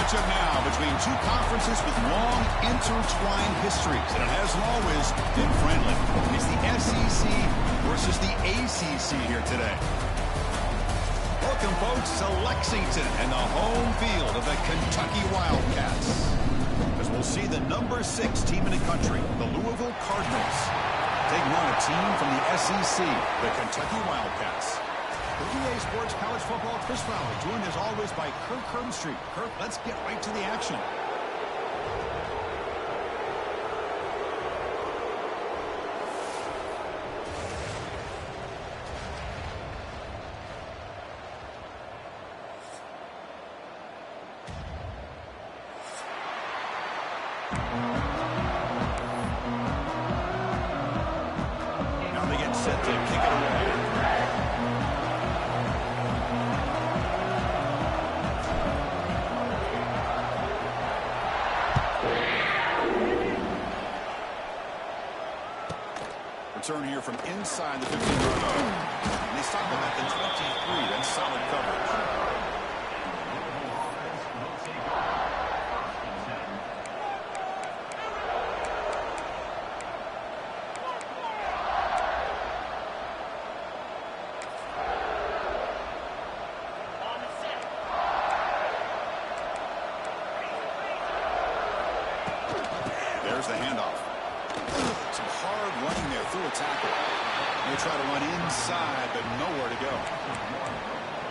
matchup now between two conferences with long intertwined histories, and it hasn't always been friendly. It's the SEC versus the ACC here today. Welcome, folks, to Lexington and the home field of the Kentucky Wildcats. As we'll see the number 6 team in the country, the Louisville Cardinals, taking on a team from the SEC, the Kentucky Wildcats. The EA Sports College Football Chris Fowler, joined as always by Kirk Herbstreit. Kirk, let's get right to the action. Now they get set to kick it away. Return here from inside the 15-yard line. And they stop him at the 23. That's solid coverage. There's the handoff. Some hard running there through a tackle. They try to run inside, but nowhere to go.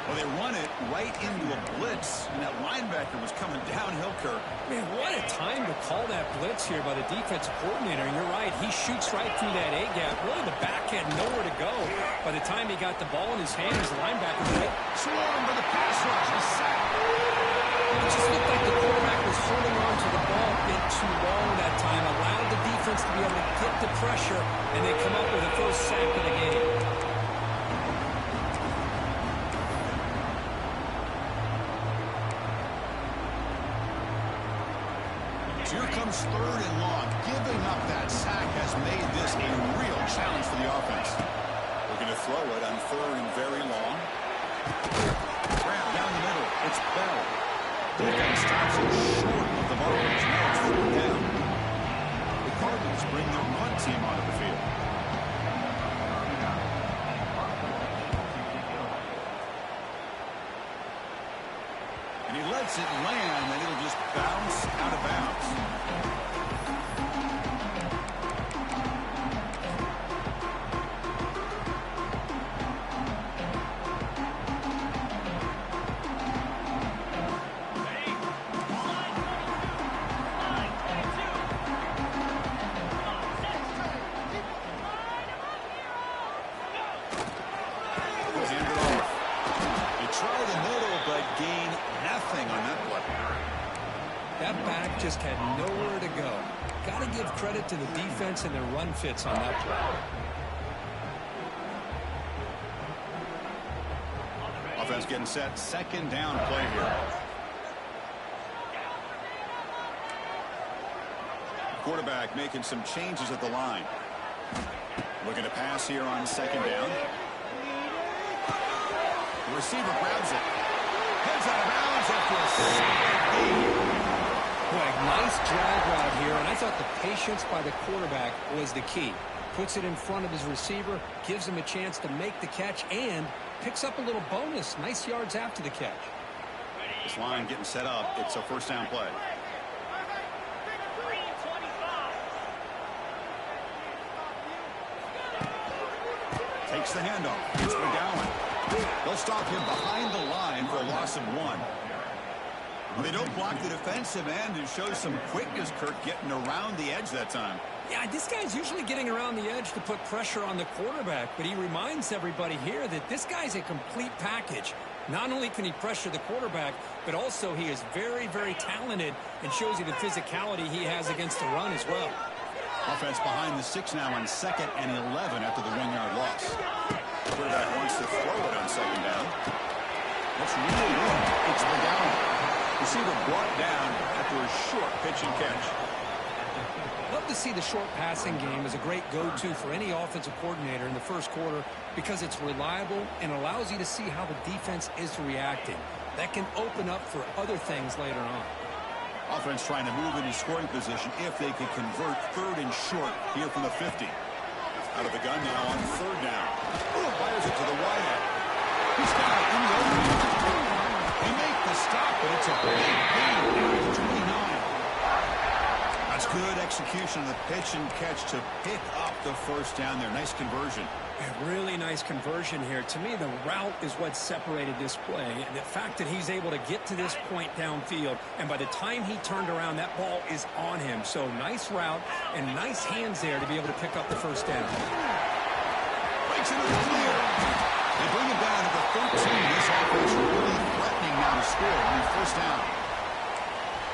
Well, they run it right into a blitz, and that linebacker was coming downhill, Kirk. Man, what a time to call that blitz here by the defensive coordinator. And you're right, he shoots right through that A-gap. Really, the back had nowhere to go. By the time he got the ball in his hands, the linebacker was right. Swarmed by the pass rush. He's sacked. It just looked like the quarterback was holding on to the ball a bit too long that time, allowed the defense to be able to get the pressure, and they come up with the first sack of the game. Here comes 3rd and long. Giving up that sack has made this a real challenge for the offense. Looking to throw it on 3rd and very long. Grab down the middle. It's Bell. Defense stops him short of the markers. Now it's 4th down. The Cardinals bring their punt team onto the field. And he lets it land, and it'll just bounce out of bounds. That back just had nowhere to go. Got to give credit to the defense and their run fits on that play. Offense getting set. 2nd down play here. Quarterback making some changes at the line. Looking to pass here on 2nd down. The receiver grabs it. Heads out of bounds after a sack. Boy, nice drag route here, and I thought the patience by the quarterback was the key. Puts it in front of his receiver, gives him a chance to make the catch, and picks up a little bonus. Nice yards after the catch. This line getting set up. It's a 1st down play. Takes the handoff. It's McGowan. They'll stop him behind the line for a loss of 1. They don't block the defensive end and show some quickness, Kirk, getting around the edge that time. Yeah, this guy's usually getting around the edge to put pressure on the quarterback, but he reminds everybody here that this guy's a complete package. Not only can he pressure the quarterback, but also he is very, very talented and shows you the physicality he has against the run as well. Offense behind the 6 now on 2nd and 11 after the 1-yard loss. Quarterback wants to throw it on 2nd down. That's really good. It's McGowan. Receiver brought down after a short pitch and catch. Love to see the short passing game as a great go-to for any offensive coordinator in the first quarter because it's reliable and allows you to see how the defense is reacting. That can open up for other things later on. Offense trying to move into scoring position if they could convert 3rd and short here from the 50. Out of the gun now on 3rd down. Fires it to the wide end. He's got it in the open. They make the stop, but it's a big gain down to 29. That's good execution of the pitch and catch to pick up the 1st down there. Nice conversion. A really nice conversion here. To me, the route is what separated this play. And the fact that he's able to get to this point downfield, and by the time he turned around, that ball is on him. So nice route and nice hands there to be able to pick up the 1st down. Breaks into the clear. They bring him down to the 13. This offense really threatening now to score on the 1st down.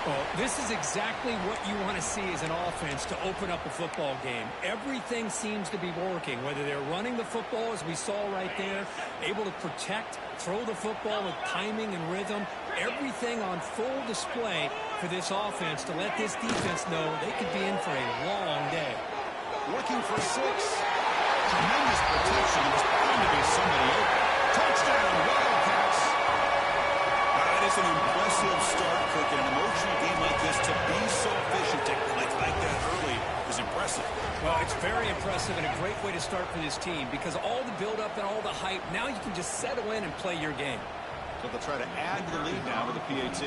Well, this is exactly what you want to see as an offense to open up a football game. Everything seems to be working, whether they're running the football, as we saw right there, able to protect, throw the football with timing and rhythm, everything on full display for this offense to let this defense know they could be in for a long day. Looking for 6. Tremendous protection. There's bound to be somebody open. Touchdown, Wildcats. That is an impressive start, Kirk. In an emotional game like this, to be so efficient, to click like that early is impressive. Well, it's very impressive and a great way to start for this team because all the build-up and all the hype, now you can just settle in and play your game. So they'll try to add to the lead now with the PAT.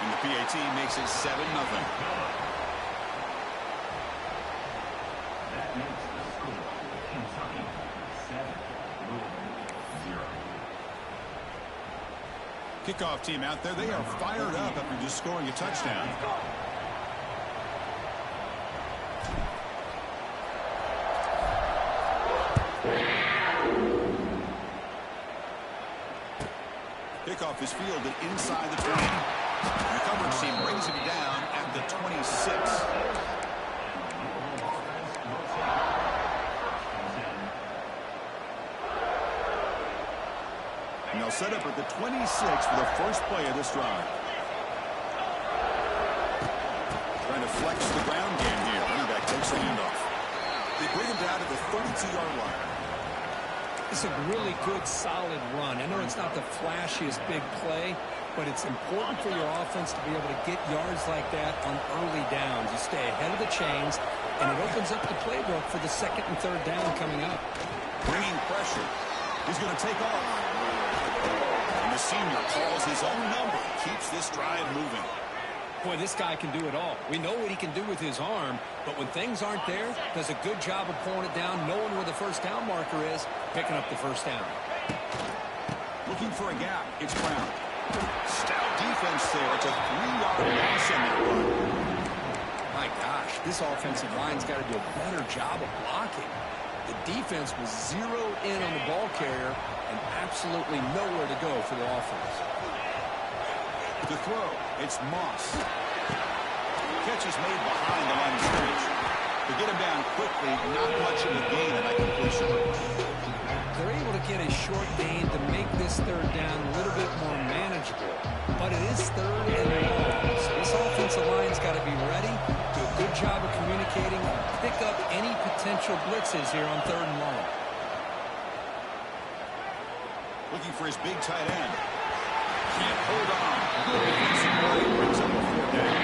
And the PAT makes it 7-0. Kickoff team out there. They are fired up after just scoring a touchdown. Kickoff is fielded inside the 20. The coverage team brings him down at the 26. And they'll set up at the 26 for the first play of this drive. Trying to flex the ground game here. Running back takes the handoff. They bring him down to the 32-yard line. It's a really good, solid run. I know it's not the flashiest big play, but it's important for your offense to be able to get yards like that on early downs. You stay ahead of the chains, and it opens up the playbook for the 2nd and 3rd down coming up. Bringing pressure. He's going to take off. And the senior calls his own number. Keeps this drive moving. Boy, this guy can do it all. We know what he can do with his arm, but when things aren't there, does a good job of pulling it down, knowing where the 1st down marker is, picking up the 1st down. Looking for a gap. It's Brown. Stout defense there. It's a 3-yard loss on that run. My gosh, this offensive line's got to do a better job of blocking. The defense was zeroed in on the ball carrier and absolutely nowhere to go for the offense. To throw, it's Moss. Catch is made behind the line of scrimmage. To get him down quickly, not much of a gain on that completion. They're able to get a short gain to make this 3rd down a little bit more manageable. But it is 3rd and long. So this offensive line's got to be ready, do a good job of communicating, and pick up any potential blitzes here on 3rd and long. Looking for his big tight end. Can't hold on. Good defensive play. Brings up a 4th down.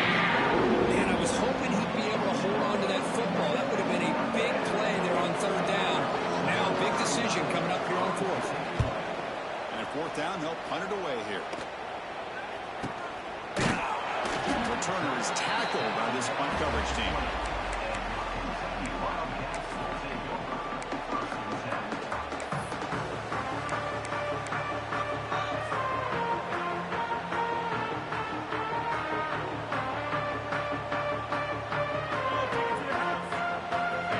Man, I was hoping he'd be able to hold on to that football. That would have been a big play there on 3rd down. Now a big decision coming up here on 4th. And at 4th down, they'll punt it away here. Returner is tackled by this punt coverage team.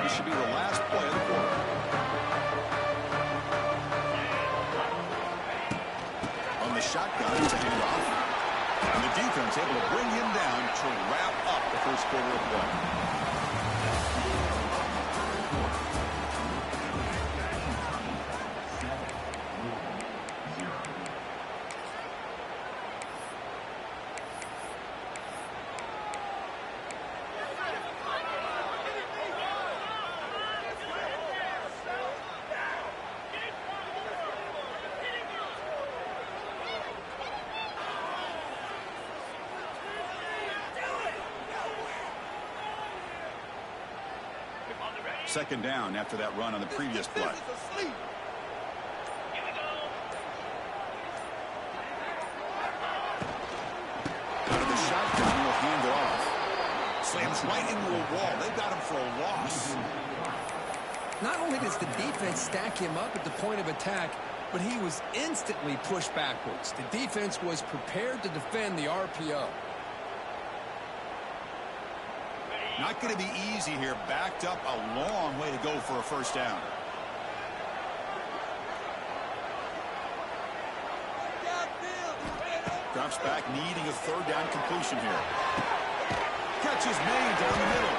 Should be the last play of the quarter. On the shotgun, it's a handoff. And the defense able to bring him down to wrap up the first quarter of play. second down after that run on the previous play. Out of the shotgun, will hand it off. Slams right into a wall. They got him for a loss. Not only does the defense stack him up at the point of attack, but he was instantly pushed backwards. The defense was prepared to defend the RPO. Not going to be easy here. Backed up a long way to go for a first down. Drops back, needing a third down completion here. Catch is made down the middle.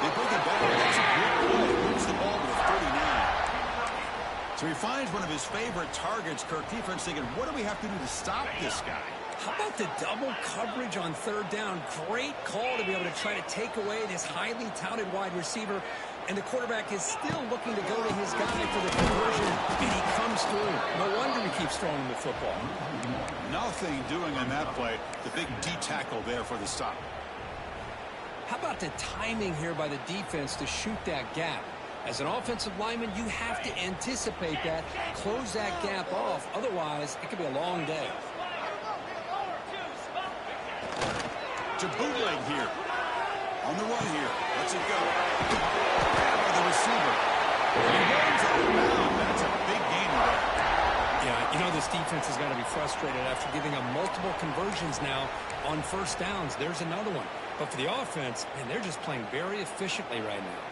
They bring it back. That's a good play. Moves the ball to the 39. So he finds one of his favorite targets. Kirk, defense thinking, what do we have to do to stop this guy? How about the double coverage on third down? Great call to be able to try to take away this highly touted wide receiver. And the quarterback is still looking to go to his guy for the conversion, and he comes through. No wonder he keeps throwing him the football. Nothing doing on that play. The big D tackle there for the stop. How about the timing here by the defense to shoot that gap? As an offensive lineman, you have to anticipate that, close that gap off. Otherwise, it could be a long day. To bootleg here. On the run here. Let's it go. By the receiver. He runs out of bounds. That's a big gain there. Yeah, you know this defense has got to be frustrated after giving up multiple conversions now on first downs. There's another one. But for the offense, man, they're just playing very efficiently right now.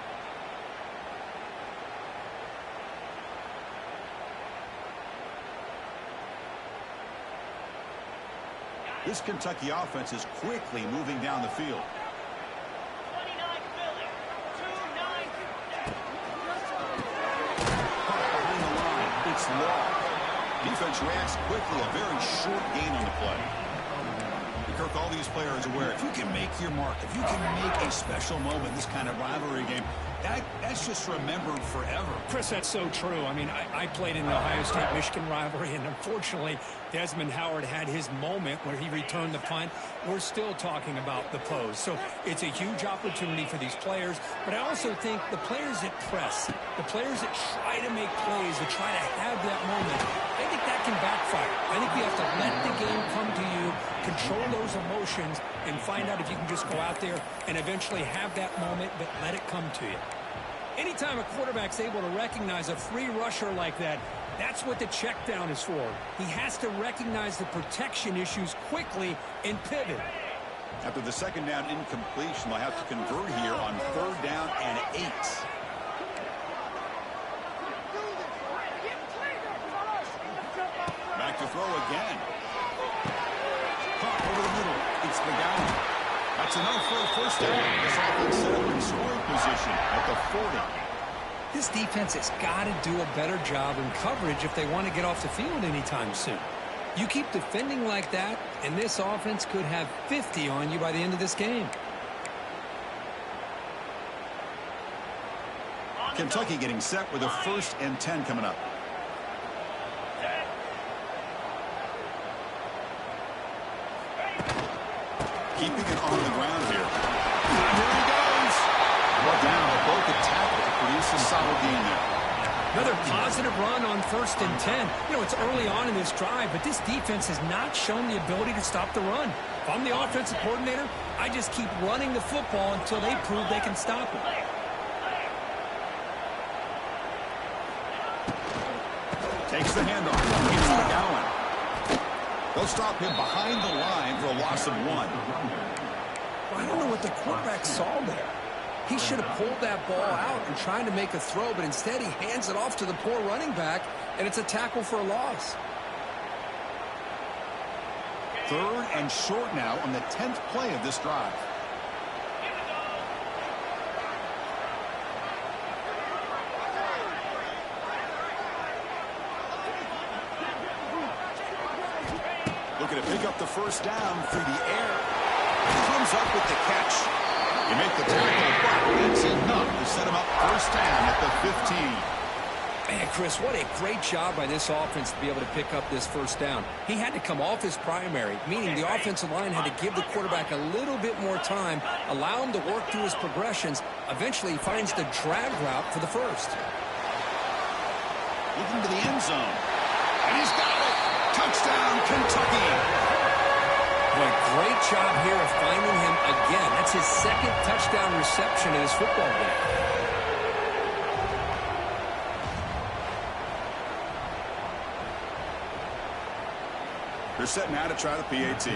This Kentucky offense is quickly moving down the field. Behind the line, it's long. Defense reacts quickly, a very short gain on the play. Kirk, all these players aware, if you can make your mark, if you can make a special moment, this kind of rivalry game, that's just remembered forever. Chris, that's so true. I mean, I played in the Ohio State-Michigan rivalry, and unfortunately, Desmond Howard had his moment where he returned the punt. We're still talking about the pose. So it's a huge opportunity for these players, but I also think the players that press, the players that try to make plays, that try to have that moment, I think that can backfire. I think you have to let the game come to you, control those emotions, and find out if you can just go out there and eventually have that moment, but let it come to you. Anytime a quarterback's able to recognize a free rusher like that, that's what the check down is for. He has to recognize the protection issues quickly and pivot. After the second down incompletion, they'll have to convert here on third down and 8. Back to throw again. Caught over the middle. It's McGowan. That's enough for a first down. This offense set up in scoring position at the 40. This defense has got to do a better job in coverage if they want to get off the field anytime soon. You keep defending like that, and this offense could have 50 on you by the end of this game. Kentucky getting set with a 1st and 10 coming up. Keeping it on the ground here. And here he goes. Well down, a broken tackle to produce a solid gain there. Another positive run on 1st and 10. You know, it's early on in this drive, but this defense has not shown the ability to stop the run. If I'm the offensive coordinator, I just keep running the football until they prove they can stop it. Takes the handoff. It's McGowan. They'll stop him behind the line for a loss of 1. I don't know what the quarterback saw there. He should have pulled that ball out and tried to make a throw, but instead he hands it off to the poor running back, and it's a tackle for a loss. 3rd and short now on the 10th play of this drive. Looking to pick up the first down through the air. Comes up with the catch. You make the tackle, but it's enough to set him up first down at the 15. Man, Chris, what a great job by this offense to be able to pick up this first down. He had to come off his primary, meaning the offensive line had to give the quarterback a little bit more time, allow him to work through his progressions. Eventually, he finds the drag route for the first. Looking to the end zone. And he's got it. Touchdown, Kentucky. Boy, great job here of finding him again. That's his second touchdown reception in this football game. They're set now to try the PAT.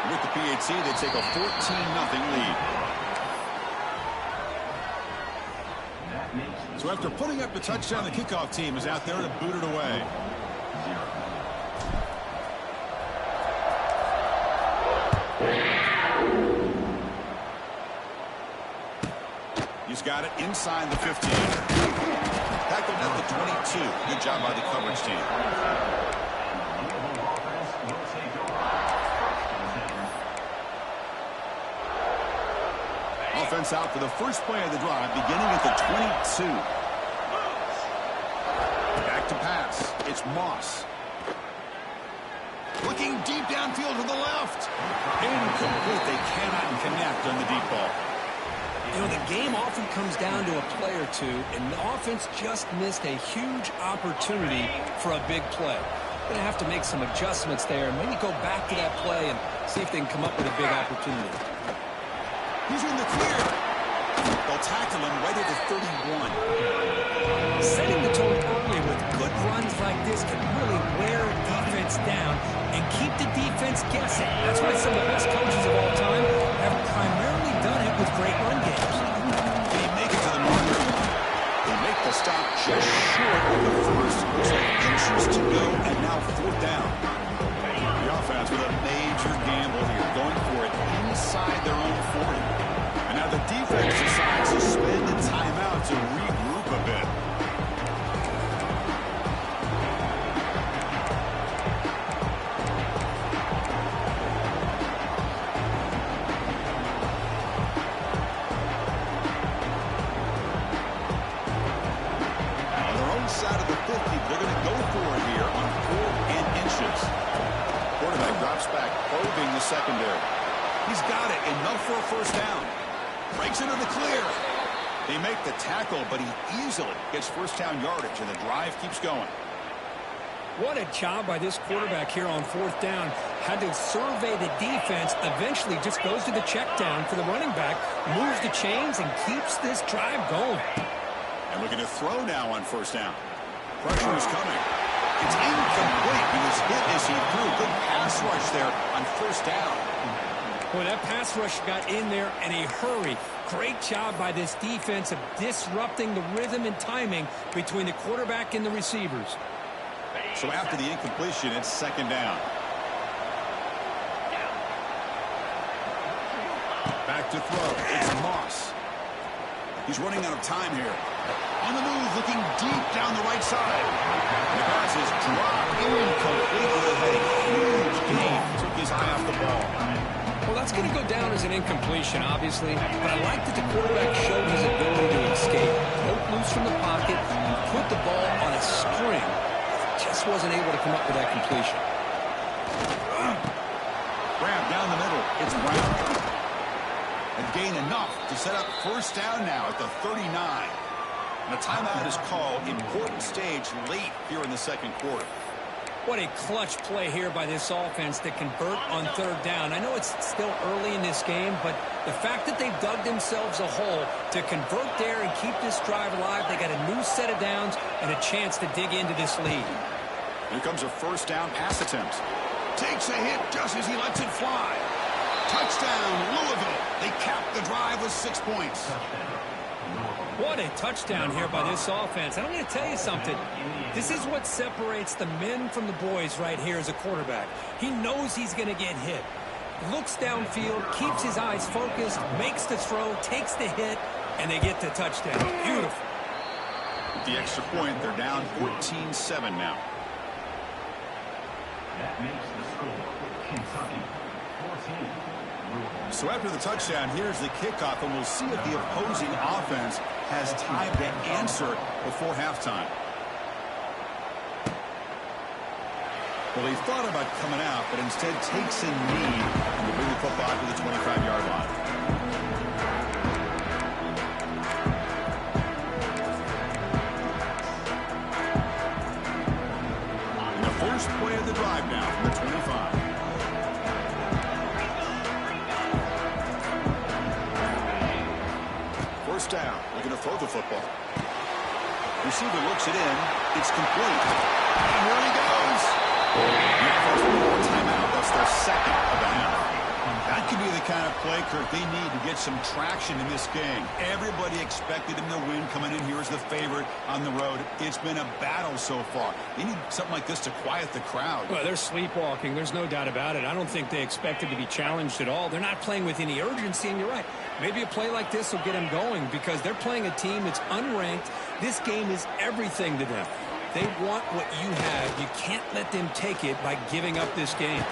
With the PAT, they take a 14-0 lead. So after putting up the touchdown, the kickoff team is out there to boot it away. He's got it inside the 15. Tackled at the 22. Good job by the coverage team. Offense out for the first play of the drive, beginning at the 22. Back to pass. It's Moss. Looking deep downfield to the left. Incomplete. They cannot connect on the deep ball. You know, the game often comes down to a play or two, and the offense just missed a huge opportunity for a big play. Going to have to make some adjustments there and maybe go back to that play and see if they can come up with a big opportunity. He's in the clear. They'll tackle him right at the 31. Setting the tone early with good runs like this can really wear a defense down and keep the defense guessing. That's why some of the best coaches of all time have primarily done it with great run games. They make it to the marker. They make the stop just short of the first. Looks like inches to go, and now fourth down. The offense with a major gamble here, going for it inside their own 40. And now the defense decides to spend the timeout to regroup a bit. Side of the 50, they're going to go for it here on 4 inches. Quarterback drops back, probing the secondary. He's got it, enough for a first down. Breaks into the clear. They make the tackle, but he easily gets first down yardage, and the drive keeps going. What a job by this quarterback here on fourth down. Had to survey the defense, eventually just goes to the check down for the running back, moves the chains, and keeps this drive going. And looking to throw now on first down. Pressure is coming. It's incomplete. He was hit as he threw. Good pass rush there on first down. Boy, that pass rush got in there in a hurry. Great job by this defense of disrupting the rhythm and timing between the quarterback and the receivers. So after the incompletion, it's second down. Back to throw. It's Moss. He's running out of time here. On the move, looking deep down the right side. The pass is dropped incomplete. Had a huge gain. Took his eye off the ball. Well, that's going to go down as an incompletion, obviously. But I like that the quarterback showed his ability to escape. Broke loose from the pocket and put the ball on a string. Just wasn't able to come up with that completion. Grab down the middle. It's Brown. And gain enough to set up first down now at the 39. And a timeout is called. Important stage late here in the second quarter. What a clutch play here by this offense to convert on third down. I know it's still early in this game, but the fact that they've dug themselves a hole to convert there and keep this drive alive, they got a new set of downs and a chance to dig into this lead. Here comes a first down pass attempt. Takes a hit just as he lets it fly. Touchdown, Louisville. They cap the drive with 6 points. What a touchdown here by this offense. And I'm going to tell you something. This is what separates the men from the boys right here as a quarterback. He knows he's going to get hit. Looks downfield, keeps his eyes focused, makes the throw, takes the hit, and they get the touchdown. Beautiful. With the extra point, they're down 14-7 now. That makes the score Kentucky 14, So after the touchdown, here's the kickoff, and we'll see if the opposing offense has time to answer before halftime. Well, he thought about coming out, but instead takes a knee and will bring the football to the 25-yard line. And the first play of the drive now from the 25. First down, looking to throw the football. Receiver looks it in. It's complete. And here he goes. The offense will call a timeout. That's their second of the half. That could be the kind of play, Kurt, they need to get some traction in this game. Everybody expected him to win coming in here as the favorite on the road. It's been a battle so far. They need something like this to quiet the crowd. Well, they're sleepwalking. There's no doubt about it. I don't think they expected to be challenged at all. They're not playing with any urgency, and you're right. Maybe a play like this will get them going because they're playing a team that's unranked. This game is everything to them. They want what you have. You can't let them take it by giving up this game.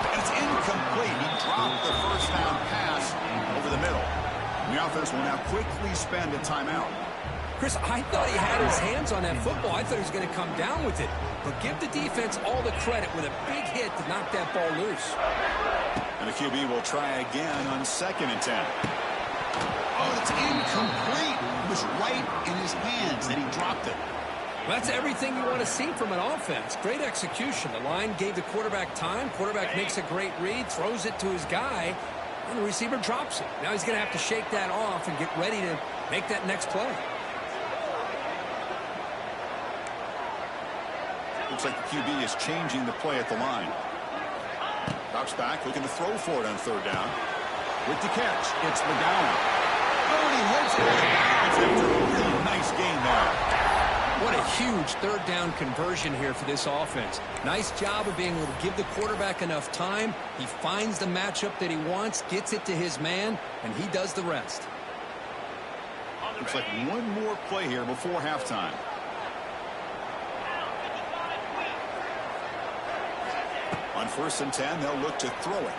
It's incomplete. He dropped the first down pass over the middle. And the offense will now quickly spend a timeout. Chris, I thought he had his hands on that football. I thought he was going to come down with it. But give the defense all the credit with a big hit to knock that ball loose. And the QB will try again on 2nd and 10. Oh, it's incomplete. It was right in his hands that he dropped it. Well, that's everything you want to see from an offense. Great execution. The line gave the quarterback time. Quarterback makes a great read, throws it to his guy, and the receiver drops it. Now he's going to have to shake that off and get ready to make that next play. Looks like the QB is changing the play at the line. Drops back, looking to throw for it on 3rd down. With the catch, it's McGowan. Oh, and he hits it out of bounds after a really nice gain there. What a huge 3rd down conversion here for this offense. Nice job of being able to give the quarterback enough time. He finds the matchup that he wants, gets it to his man, and he does the rest. Looks like one more play here before halftime. On 1st and 10, they'll look to throw it.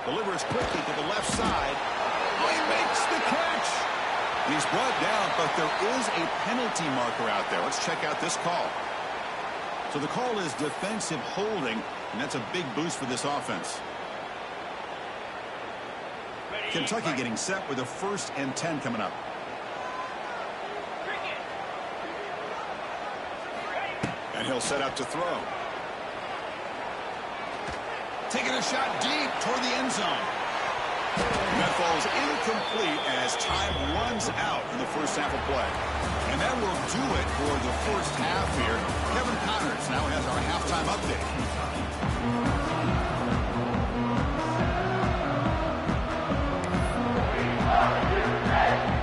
Delivers quickly to the left side. Oh, he makes the catch. He's brought down, but there is a penalty marker out there. Let's check out this call. So the call is defensive holding, and that's a big boost for this offense. Kentucky getting set with a 1st and 10 coming up. And he'll set up to throw. Taking a shot deep toward the end zone. And that falls incomplete as time runs out in the first half of play. And that will do it for the first half here. Kevin Connors now has our halftime update.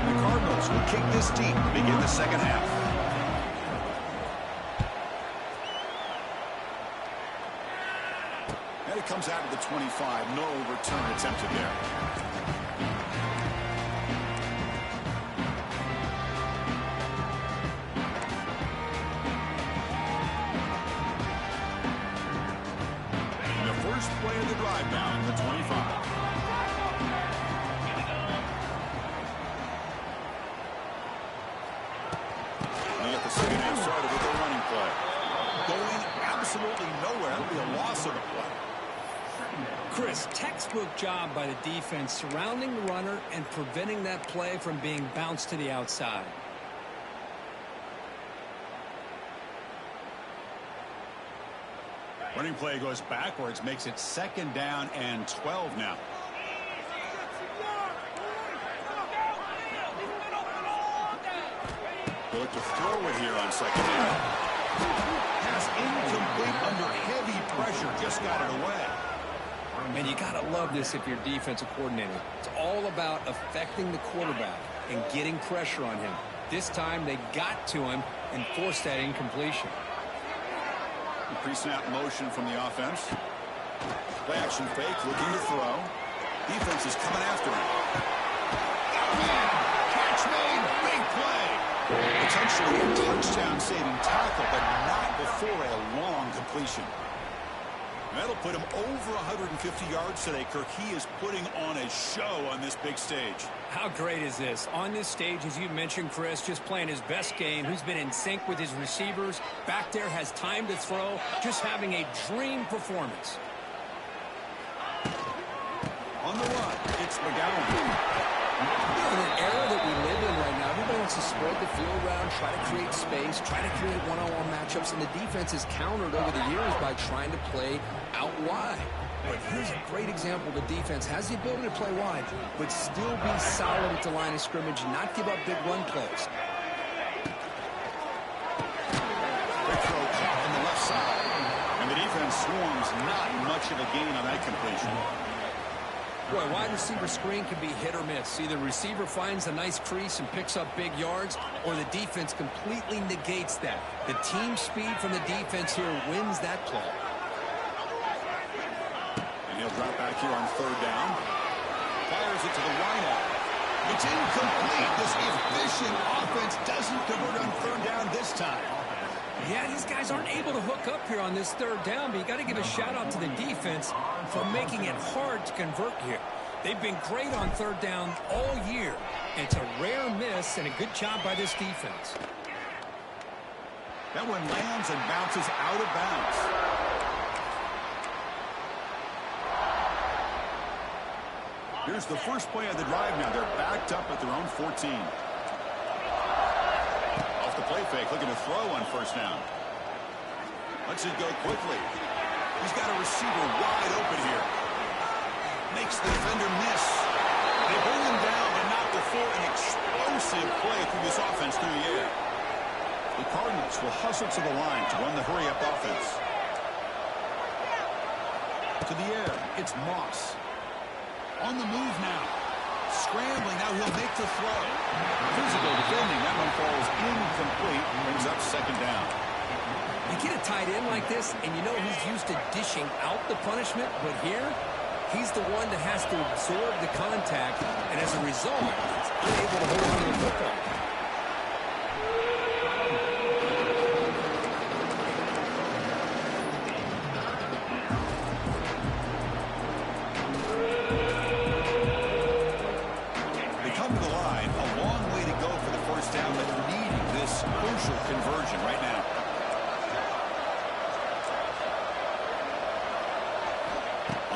The Cardinals will kick this deep to begin the second half. And it comes out of the 25. No return attempted there. And the first play of the drive now in the 25. They get the second half started with a running play. Going absolutely nowhere. It'll be a loss of a play. Chris, textbook job by the defense surrounding the runner and preventing that play from being bounced to the outside. Running play goes backwards, makes it 2nd down and 12 now. They look to throw it here on 2nd down. Pass incomplete under heavy pressure, just got it away. And you got to love this if you're a defensive coordinator. It's all about affecting the quarterback and getting pressure on him. This time they got to him and forced that incompletion. Pre-snap motion from the offense. Play action fake, looking to throw. Defense is coming after him. Catch made, big play. Potentially a touchdown-saving tackle, but not before a long completion. That'll put him over 150 yards today, Kirk. He is putting on a show on this big stage. How great is this? On this stage, as you mentioned, Chris, just playing his best game. He's been in sync with his receivers. Back there, has time to throw. Just having a dream performance. On the run, it's McGowan. In an era that we live in right now, everybody wants to spread the field around, try to create space, try to create one-on-one matchups, and the defense has countered over the years by trying to play out wide. But here's a great example. The defense has the ability to play wide, but still be solid at the line of scrimmage and not give up big run plays. Quick throw caught on the left side. And the defense swarms not much of a gain on that completion. Boy, wide receiver screen can be hit or miss. Either receiver finds a nice crease and picks up big yards, or the defense completely negates that. The team speed from the defense here wins that play. And he'll drop back here on third down. Fires it to the wideout. It's incomplete. This efficient offense doesn't convert on third down this time. Yeah, these guys aren't able to hook up here on this third down, but you got to give a shout-out to the defense for making it hard to convert here. They've been great on third down all year. It's a rare miss and a good job by this defense. That one lands and bounces out of bounds. Here's the first play of the drive now. They're backed up at their own 14. Off the play fake, looking to throw on first down. Lets it go quickly. He's got a receiver wide open here. Makes the defender miss. They bring him down, but not before an explosive play through this offense through the air. The Cardinals will hustle to the line to run the hurry-up offense. To the air, it's Moss. On the move now. Scrambling, now he'll make the throw. Physical defending, that one falls incomplete, brings up second down. You get a tight end like this, and you know he's used to dishing out the punishment, but here, he's the one that has to absorb the contact, and as a result, he's unable to hold on to the football. They come to the line, a long way to go for the first down, but needing this crucial conversion right now.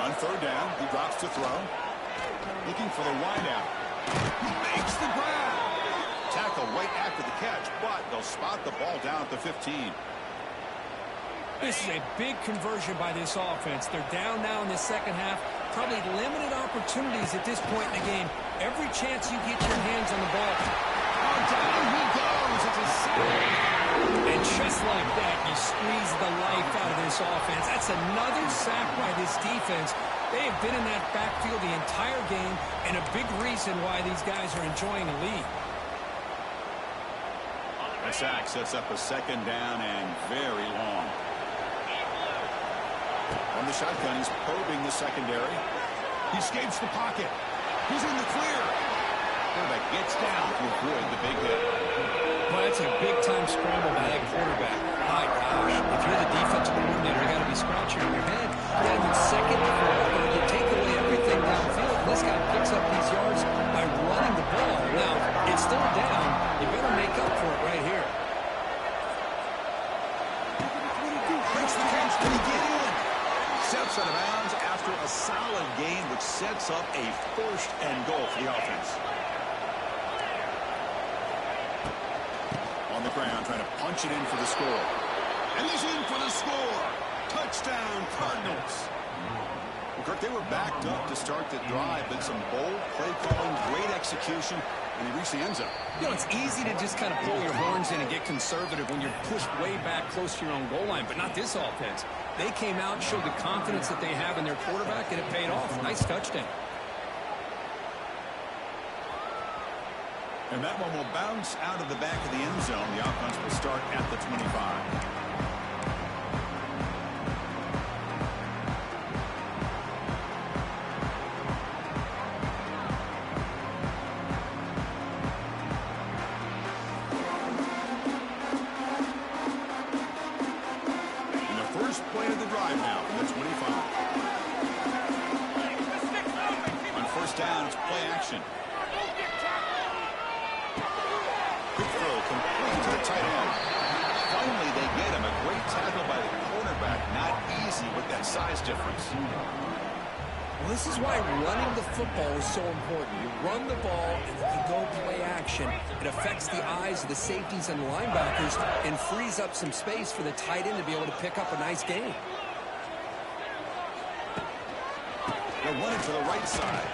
On third down, he drops to throw. Looking for the wideout. He makes the grab. Tackle right after the catch, but they'll spot the ball down at the 15. This is a big conversion by this offense. They're down now in the second half. Probably limited opportunities at this point in the game. Every chance you get your hands on the ball. Oh, down he goes. It's a sack. And just like that, you squeeze the life out of this offense. That's another sack by this defense. They have been in that backfield the entire game, and a big reason why these guys are enjoying the lead. A sack sets up a second down and very long. On the shotgun, he's probing the secondary. He escapes the pocket. He's in the clear. Quarterback gets down to avoid the big hit. Well, that's a big-time scramble by that quarterback. My gosh, if you're the defensive coordinator, you got to be scratching your head. You got to be second and four. You take away everything downfield, and this guy picks up these yards by running the ball. Now, it's still down. You better make up for it right here. Makes the catch. Can he get in? Steps out of bounds after a solid gain, which sets up a first and goal for the offense. On the ground, trying to punch it in for the score. And he's in for the score. Touchdown, Cardinals. Well, Kirk, they were backed up to start the drive, but some bold play calling, great execution, and they reached the end zone. You know, it's easy to just kind of pull your horns in and get conservative when you're pushed way back close to your own goal line, but not this offense. They came out, showed the confidence that they have in their quarterback, and it paid off. Nice touchdown. And that one will bounce out of the back of the end zone. The offense will start at the 25. And the first play of the drive now from the 25. first down. It's play action. Quick throw complete to the tight end. Finally, they get him. A great tackle by the cornerback. Not easy with that size difference. Well, this is why running the football is so important. You run the ball, and if you go play action, it affects the eyes of the safeties and the linebackers and frees up some space for the tight end to be able to pick up a nice gain. They're running to the right side.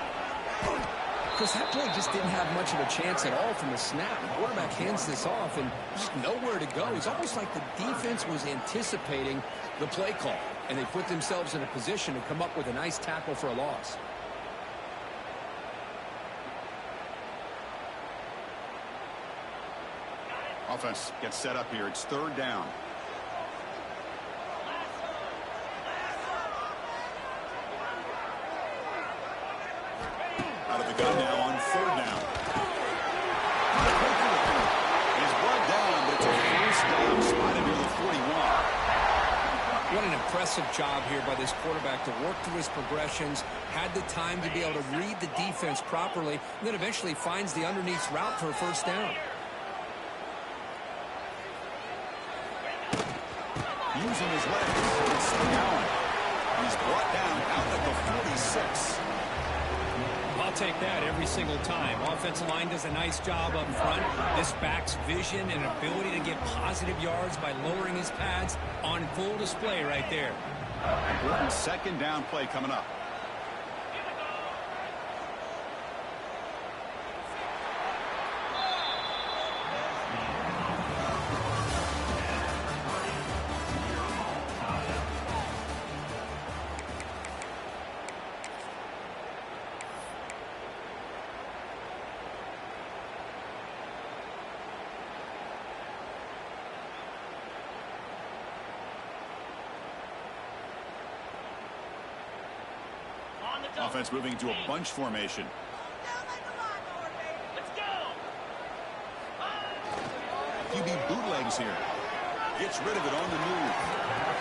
Because that play just didn't have much of a chance at all from the snap. The quarterback hands this off and just nowhere to go. It's almost like the defense was anticipating the play call, and they put themselves in a position to come up with a nice tackle for a loss. Offense gets set up here. It's third down. Out of the gun now on third down. He's brought down, but it's a first down spotted near the 41. What an impressive job here by this quarterback to work through his progressions, had the time to be able to read the defense properly, and then eventually finds the underneath route for a first down. Using his legs, it's going. He's brought down out at the 46. I'll take that every single time. Offensive line does a nice job up front. This back's vision and ability to get positive yards by lowering his pads on full display right there. Important second down play coming up. Offense moving to a bunch formation. Let's go. QB bootlegs here. Gets rid of it on the move.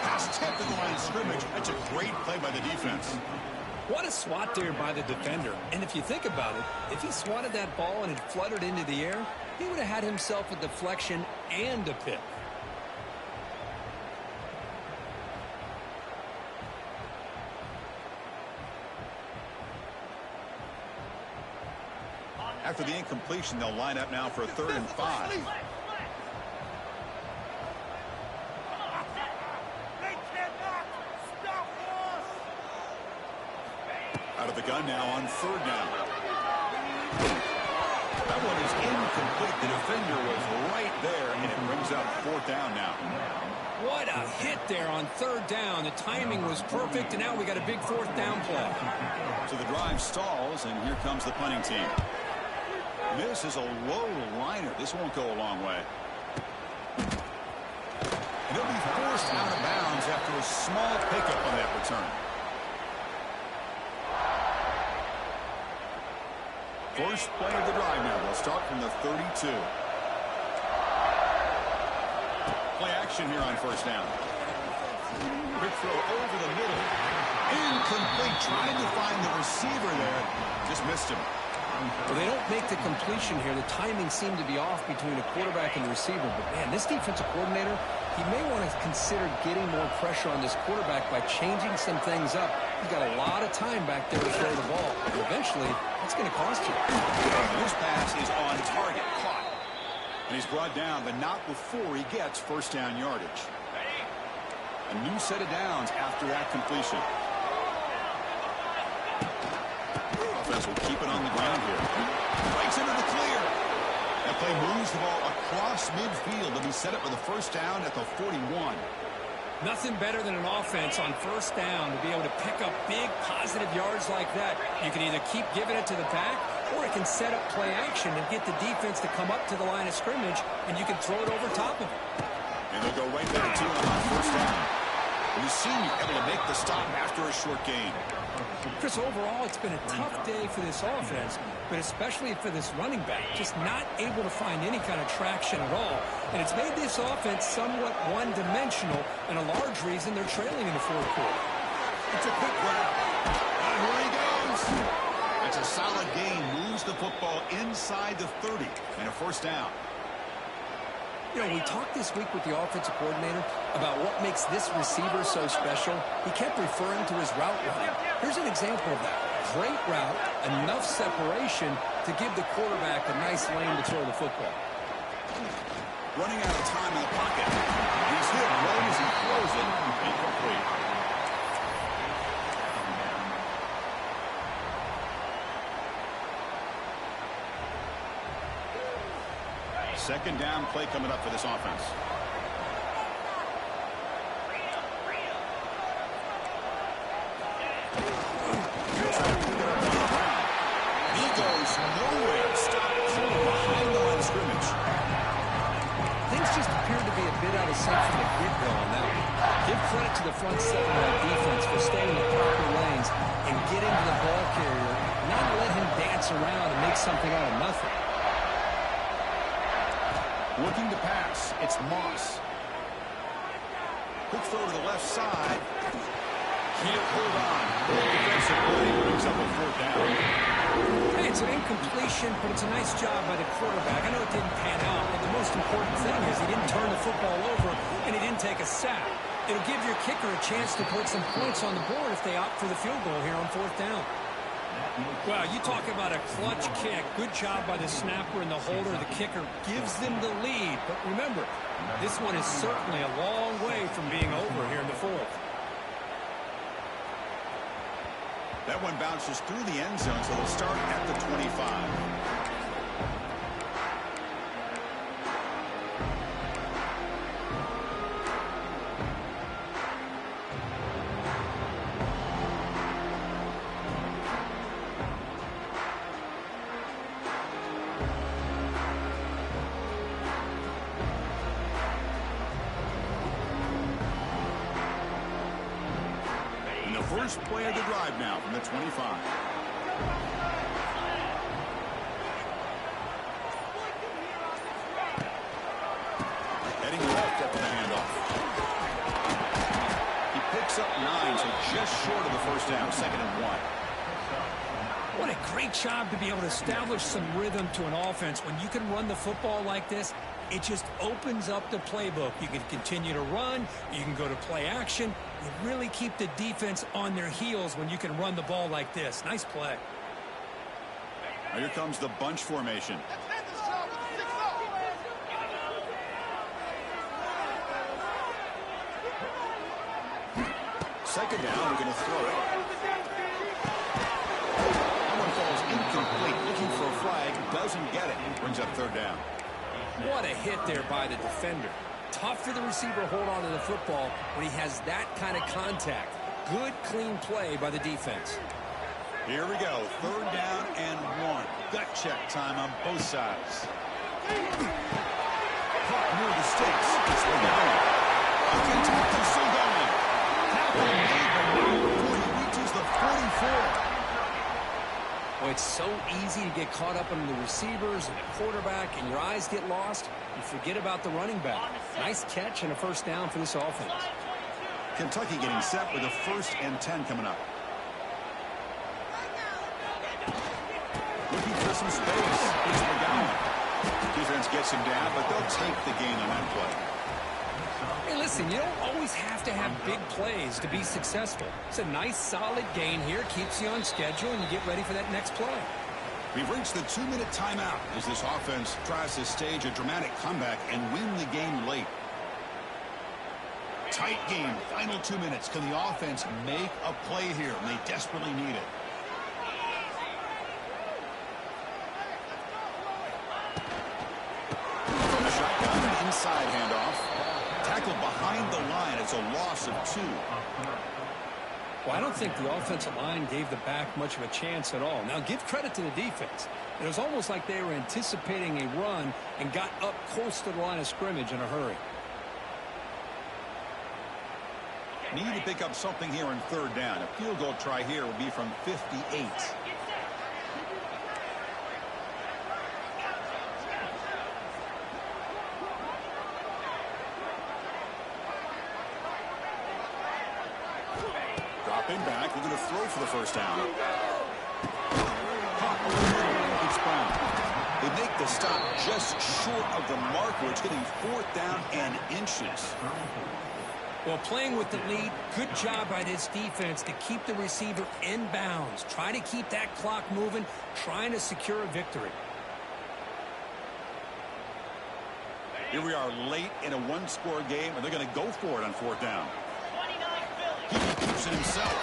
Pass tipped in the line of scrimmage. That's a great play by the defense. What a swat there by the defender. And if you think about it, if he swatted that ball and it fluttered into the air, he would have had himself a deflection and a pick. After the incompletion, they'll line up now for a 3rd and 5. Out of the gun now on 3rd down. That one is incomplete. The defender was right there, and it brings up 4th down now. What a hit there on 3rd down. The timing was perfect, and now we got a big 4th down play. So the drive stalls, and here comes the punting team. This is a low liner. This won't go a long way. And he'll be forced out of bounds after a small pickup on that return. First play of the drive now. They'll start from the 32. Play action here on 1st down. Quick throw over the middle. Incomplete. Trying to find the receiver there. Just missed him. Well, they don't make the completion here. The timing seemed to be off between the quarterback and the receiver. But, man, this defensive coordinator, he may want to consider getting more pressure on this quarterback by changing some things up. He's got a lot of time back there to throw the ball. And eventually, that's going to cost you. This pass is on target. Caught. And he's brought down, but not before he gets 1st down yardage. A new set of downs after that completion. Offense will keep it on the ground here. Breaks into the clear. That play moves the ball across midfield to be set up with a 1st down at the 41. Nothing better than an offense on 1st down to be able to pick up big positive yards like that. You can either keep giving it to the back, or it can set up play action and get the defense to come up to the line of scrimmage, and you can throw it over top of it. And they'll go right there to him on 1st down. We've seen you able to make the stop after a short gain. Chris, overall, it's been a tough day for this offense, but especially for this running back, just not able to find any kind of traction at all. And it's made this offense somewhat one-dimensional, and a large reason they're trailing in the 4th quarter. It's a quick grab. And here he goes. That's a solid gain moves the football inside the 30 and a first down. You know, we talked this week with the offensive coordinator about what makes this receiver so special. He kept referring to his route running. Here's an example of that. Great route, enough separation to give the quarterback a nice lane to throw the football. Running out of time in the pocket. He's hit right as he throws it. Incomplete. Second down play coming up for this offense. He goes nowhere. Stop behind the line of scrimmage. Things just appeared to be a bit out of sync from the get-go on that one. Give credit to the front seven of that defense for staying in the proper lanes and getting to the ball carrier, not let him dance around and make something out of nothing. Looking to pass. It's Moss. Quick throw to the left side. Can't hold on. Defensive play brings up a fourth down. Hey, it's an incompletion, but it's a nice job by the quarterback. I know it didn't pan out, but the most important thing is he didn't turn the football over and he didn't take a sack. It'll give your kicker a chance to put some points on the board if they opt for the field goal here on fourth down. Well, you talk about a clutch kick. Good job by the snapper and the holder. The kicker gives them the lead. But remember, this one is certainly a long way from being over here in the fourth. That one bounces through the end zone, so they'll start at the 25. First play of the drive now from the 25. Heading left after the handoff. He picks up 9, so just short of the first down, 2nd and 1. What a great job to be able to establish some rhythm to an offense. When you can run the football like this, it just opens up the playbook. You can continue to run. You can go to play action. You really keep the defense on their heels when you can run the ball like this. Nice play. Now here comes the bunch formation. Second down, we're going to throw it. That one falls incomplete. Looking for a flag. Doesn't get it. Brings up third down. What a hit there by the defender. Tough for the receiver to hold on to the football when he has that kind of contact. Good, clean play by the defense. Here we go. Third down and 1. Gut check time on both sides. Caught near the sticks. It's still going. Attack is still going. Tackle made before he reaches the 44. Well, it's so easy to get caught up in the receivers and the quarterback, and your eyes get lost. You forget about the running back. Nice catch and a first down for this offense. Kentucky getting set with a 1st and 10 coming up. Looking for some space. Here's McGowan. Defense gets him down, but they'll take the gain on that play. Hey, listen, you don't always have to have big plays to be successful. It's a nice, solid gain here. Keeps you on schedule, and you get ready for that next play. We've reached the 2-minute timeout as this offense tries to stage a dramatic comeback and win the game late. Tight game, final 2 minutes. Can the offense make a play here? And they desperately need it. From the shotgun, inside handoff. Tackled behind the line. It's a loss of 2. Well, I don't think the offensive line gave the back much of a chance at all. Now, give credit to the defense. It was almost like they were anticipating a run and got up close to the line of scrimmage in a hurry. Need to pick up something here on third down. A field goal try here will be from 58. Dropping back, we're going to throw for the first down. They make the stop just short of the mark, where it's getting 4th down and inches. Well, playing with the lead, good job by this defense to keep the receiver in bounds. Try to keep that clock moving, trying to secure a victory. Here we are late in a one-score game, and they're going to go for it on 4th down. He keeps it himself.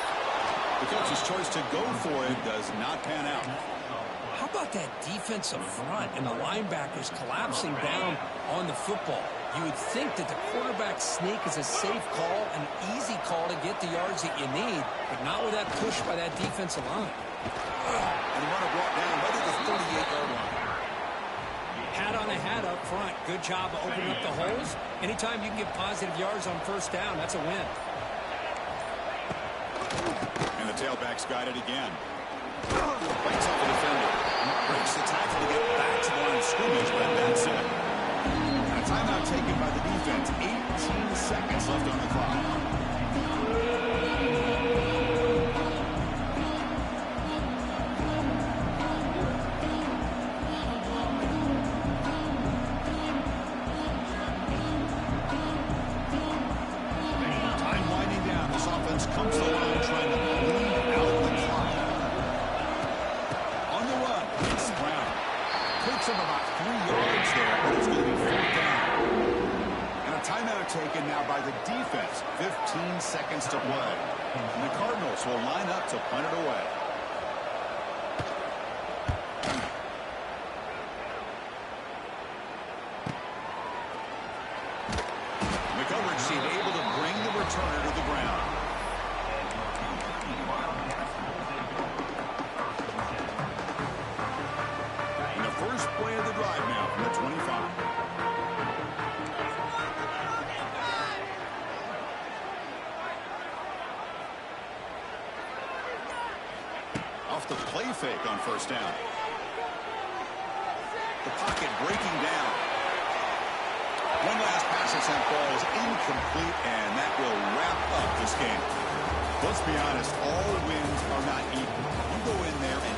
The coach's choice to go for it does not pan out. How about that defensive front and the linebackers collapsing down on the football? You would think that the quarterback sneak is a safe call, an easy call to get the yards that you need, but not with that push by that defensive line. And the runner brought down right at the 38-yard line. Hat on a hat up front. Good job of opening up the holes. Anytime you can get positive yards on 1st down, that's a win. And the tailback's got it again. Breaks off the defender. Breaks the tackle to get back to the line of scrimmage, but that's it. And a timeout taken by the defense. 18 seconds left on the clock. Time winding down. This offense comes to the line trying to bleed out the clock. On the run, it's Brown. Picks up about 3 yards there, but it's going to be 4th down. And a timeout taken now by the defense. 15 seconds to play. And the Cardinals will line up to punt it away. The coverage team able to bring the returner to the ground. And the first play of the drive now from the 25. Off the play fake on 1st down. The pocket breaking down. One last pass attempt, ball is incomplete, and that will wrap up this game. Let's be honest, all wins are not equal. You go in there and